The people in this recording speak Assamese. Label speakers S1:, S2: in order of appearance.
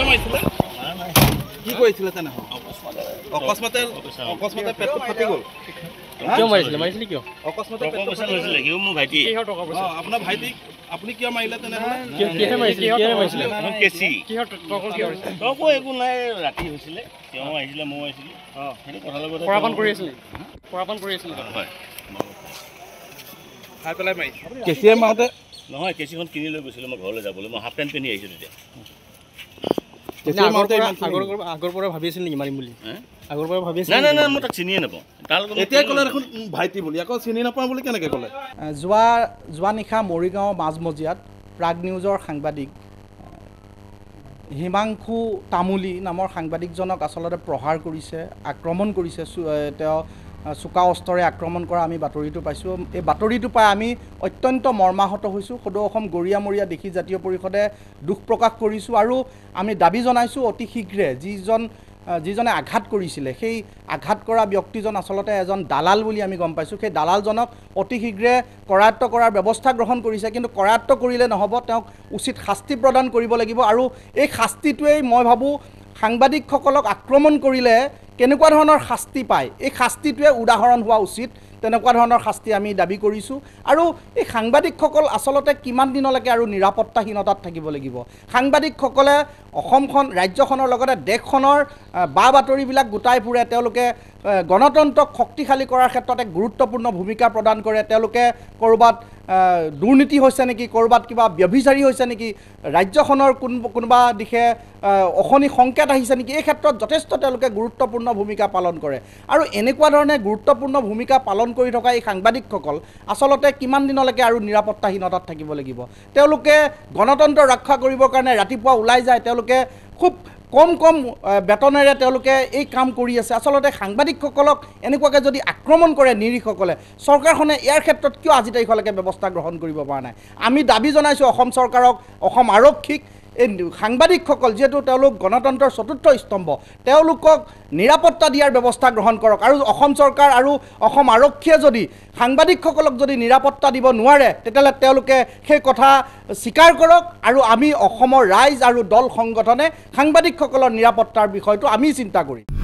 S1: কিয় মাৰিছিলে কি কৰিছিলে তেনেহ'লে অকস্মাতে পেটটো ফাটি গ'ল
S2: কিয় মাৰিছিলে কিয়
S1: অকস্মাতে পেটটো ফাটি গৈছিলে
S2: সিও মোৰ ভাইটি
S1: আপোনাৰ ভাইটিক আপুনি কিয় মাৰিলে তেনেহ'লে
S2: কিহে মাৰিছিলে কেচি
S3: তকো একো নাই ৰাতি হৈছিলে তেওঁ আহিছিলে ময়ো আহিছিলোঁ সেইটো কথাৰ লগত
S2: পৰাপান কৰি আছিলে
S3: হয়
S1: খাই পেলাই মাৰি কেঁচিয়ে মাৰোঁতে
S3: নহয় কেচিখন কিনি লৈ গৈছিলোঁ মই ঘৰলৈ যাবলৈ মই হাফ পেণ্ট পিন্ধি আহিছোঁ তেতিয়া
S2: আগৰ পৰা ভাবি আছিল নেকি মাৰিম বুলি আগৰ পৰা ভাবি আছিল
S3: নাই মই তাক চিনিয়ে নাপাওঁ তাৰ লগত
S1: এতিয়া ক'লে দেখোন ভাইটি বুলি আকৌ চিনি নাপাওঁ বুলি কেনেকৈ ক'লে
S4: যোৱা নিশা মৰিগাঁও মাজমজিয়াত প্ৰাগ নিউজৰ সাংবাদিক হিমাংশু তামুলী নামৰ সাংবাদিকজনক আচলতে প্ৰহাৰ কৰিছে আক্ৰমণ কৰিছে তেওঁ চোকা অস্ত্ৰৰে আক্ৰমণ কৰা আমি বাতৰিটো পাইছোঁ এই বাতৰিটো পাই আমি অত্যন্ত মৰ্মাহত হৈছোঁ সদৌ অসম গৰিয়ামৰীয়া দেখি জাতীয় পৰিষদে দুখ প্ৰকাশ কৰিছোঁ আৰু আমি দাবী জনাইছোঁ অতি শীঘ্ৰে যিজনে আঘাত কৰিছিলে সেই আঘাত কৰা ব্যক্তিজন আচলতে এজন দালাল বুলি আমি গম পাইছোঁ সেই দালালজনক অতি শীঘ্ৰে কৰায়ত্ব কৰাৰ ব্যৱস্থা গ্ৰহণ কৰিছে কিন্তু কৰায়ত্ব কৰিলে নহ'ব তেওঁক উচিত শাস্তি প্ৰদান কৰিব লাগিব আৰু এই শাস্তিটোৱেই মই ভাবোঁ সাংবাদিকসকলক আক্ৰমণ কৰিলে কেনেকুৱা ধৰণৰ শাস্তি পায় এই শাস্তিটোৱে উদাহৰণ হোৱা উচিত তেনেকুৱা ধৰণৰ শাস্তি আমি দাবী কৰিছোঁ আৰু এই সাংবাদিকসকল আচলতে কিমান দিনলৈকে আৰু নিৰাপত্তাহীনতাত থাকিব লাগিব সাংবাদিকসকলে অসমখন ৰাজ্যখনৰ লগতে দেশখনৰ বা বাতৰিবিলাক গোটাই ফুৰে তেওঁলোকে গণতন্ত্ৰক শক্তিশালী কৰাৰ ক্ষেত্ৰত এক গুৰুত্বপূৰ্ণ ভূমিকা প্ৰদান কৰে তেওঁলোকে ক'ৰবাত দুৰ্নীতি হৈছে নেকি ক'ৰবাত কিবা ব্যভিচাৰী হৈছে নেকি ৰাজ্যখনৰ কোনোবা দিশে অশনি সংকেত আহিছে নেকি এই ক্ষেত্ৰত যথেষ্ট তেওঁলোকে গুৰুত্বপূৰ্ণ ভূমিকা পালন কৰে আৰু এনেকুৱা ধৰণে গুৰুত্বপূৰ্ণ ভূমিকা পালন কৰি থকা এই সাংবাদিকসকল আচলতে কিমান দিনলৈকে আৰু নিৰাপত্তাহীনতাত থাকিব লাগিব তেওঁলোকে গণতন্ত্ৰ ৰক্ষা কৰিবৰ কাৰণে ৰাতিপুৱা ওলাই যায় তেওঁলোকে খুব কম বেতনেৰে তেওঁলোকে এই কাম কৰি আছে আচলতে সাংবাদিকসকলক এনেকুৱাকৈ যদি আক্ৰমণ কৰে নিৰীহসকলে চৰকাৰখনে ইয়াৰ ক্ষেত্ৰত কিয় আজি তাৰিখলৈকে ব্যৱস্থা গ্ৰহণ কৰিব পৰা নাই আমি দাবী জনাইছোঁ অসম চৰকাৰক অসম আৰক্ষীক এই সাংবাদিকসকল যিহেতু তেওঁলোক গণতন্ত্ৰৰ চতুৰ্থ স্তম্ভ তেওঁলোকক নিৰাপত্তা দিয়াৰ ব্যৱস্থা গ্ৰহণ কৰক আৰু অসম চৰকাৰ আৰু অসম আৰক্ষীয়ে যদি সাংবাদিকসকলক যদি নিৰাপত্তা দিব নোৱাৰে তেতিয়াহ'লে তেওঁলোকে সেই কথা স্বীকাৰ কৰক আৰু আমি অসমৰ ৰাইজ আৰু দল সংগঠনে সাংবাদিকসকলৰ নিৰাপত্তাৰ বিষয়টো আমি চিন্তা কৰিম